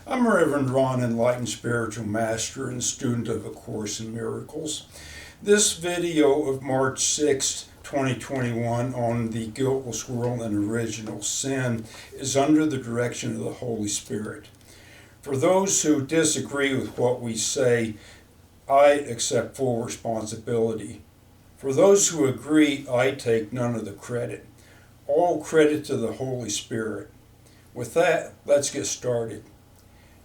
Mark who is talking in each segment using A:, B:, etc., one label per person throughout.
A: I'm Reverend Ron, Enlightened Spiritual Master and student of A Course in Miracles. This video of March 6, 2021 on the Guiltless World and Original Sin is under the direction of the Holy Spirit. For those who disagree with what we say, I accept full responsibility. For those who agree, I take none of the credit. All credit to the Holy Spirit. With that, let's get started.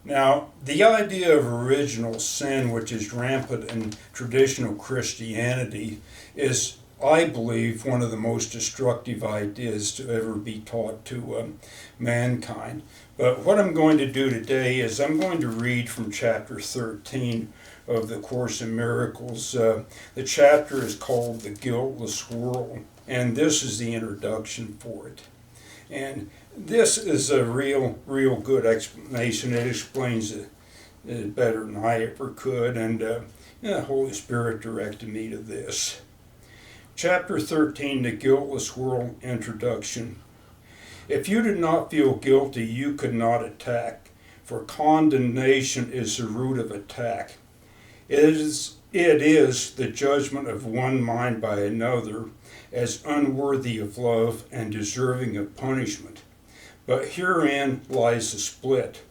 A: Now, the idea of original sin, which is rampant in traditional Christianity, is, I believe, one of the most destructive ideas to ever be taught to mankind. But what I'm going to do today is I'm going to read from chapter 13 of the Course in Miracles. The chapter is called The Guiltless World, and this is the introduction for it. And this is a real good explanation. It explains it better than I ever could, and the Holy Spirit directed me to this. Chapter 13, The Guiltless World, Introduction. If you did not feel guilty, you could not attack, for condemnation is the root of attack. It is the judgment of one mind by another as unworthy of love and deserving of punishment. But herein lies the split.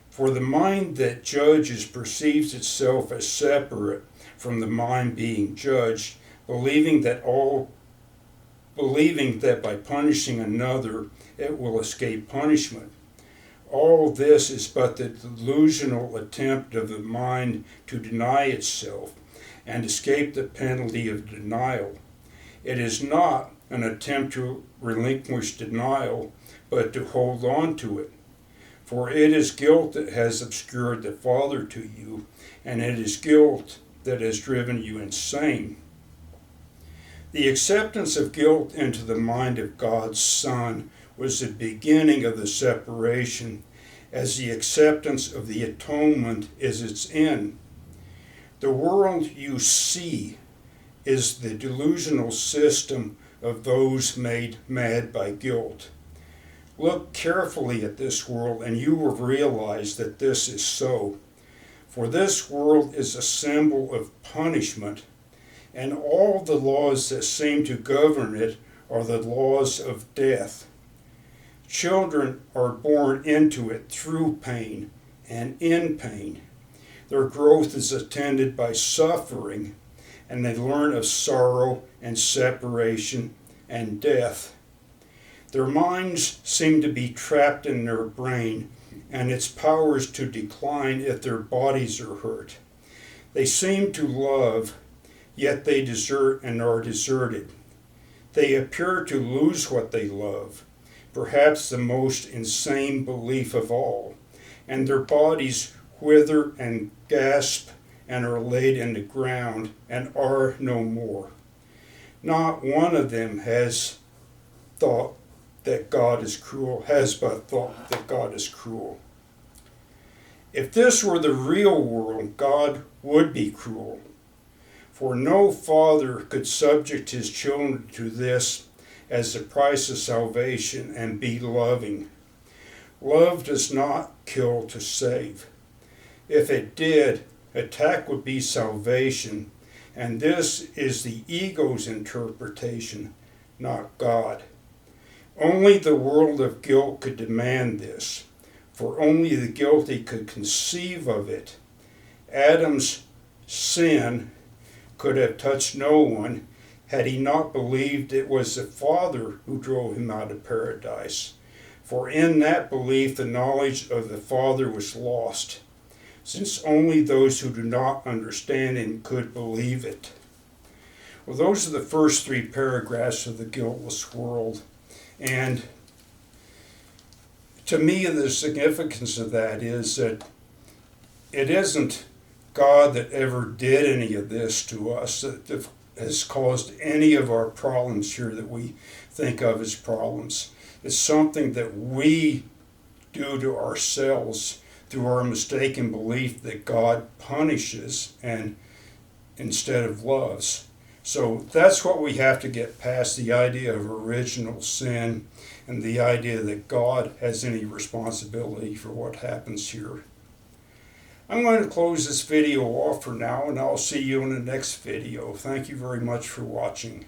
A: For the mind that judges perceives itself as separate from the mind being judged, believing that by punishing another it will escape punishment. All this is but the delusional attempt of the mind to deny itself and escape the penalty of denial. It is not an attempt to relinquish denial, but to hold on to it. For it is guilt that has obscured the Father to you, and it is guilt that has driven you insane. The acceptance of guilt into the mind of God's Son was the beginning of the separation, as the acceptance of the atonement is its end. The world you see is the delusional system of those made mad by guilt. Look carefully at this world, and you will realize that this is so. For this world is a symbol of punishment, and all the laws that seem to govern it are the laws of death. Children are born into it through pain and in pain. Their growth is attended by suffering, and they learn of sorrow and separation and death. Their minds seem to be trapped in their brain, and its powers to decline if their bodies are hurt. They seem to love, yet they desert and are deserted. They appear to lose what they love, perhaps the most insane belief of all, and their bodies wither and gasp and are laid in the ground and are no more. Not one of them has thought that God is cruel, has but thought that God is cruel. If this were the real world, God would be cruel. For no father could subject his children to this as the price of salvation and be loving. Love does not kill to save. If it did, attack would be salvation, and this is the ego's interpretation, not God. Only the world of guilt could demand this, for only the guilty could conceive of it. Adam's sin could have touched no one had he not believed it was the Father who drove him out of paradise. For in that belief the knowledge of the Father was lost, since only those who do not understand him could believe it. Well, those are the first three paragraphs of The Guiltless World. And to me, the significance of that is that it isn't God that ever did any of this to us, that has caused any of our problems here that we think of as problems. It's something that we do to ourselves through our mistaken belief that God punishes and instead of loves. So that's what we have to get past, the idea of original sin and the idea that God has any responsibility for what happens here. I'm going to close this video off for now, and I'll see you in the next video. Thank you very much for watching.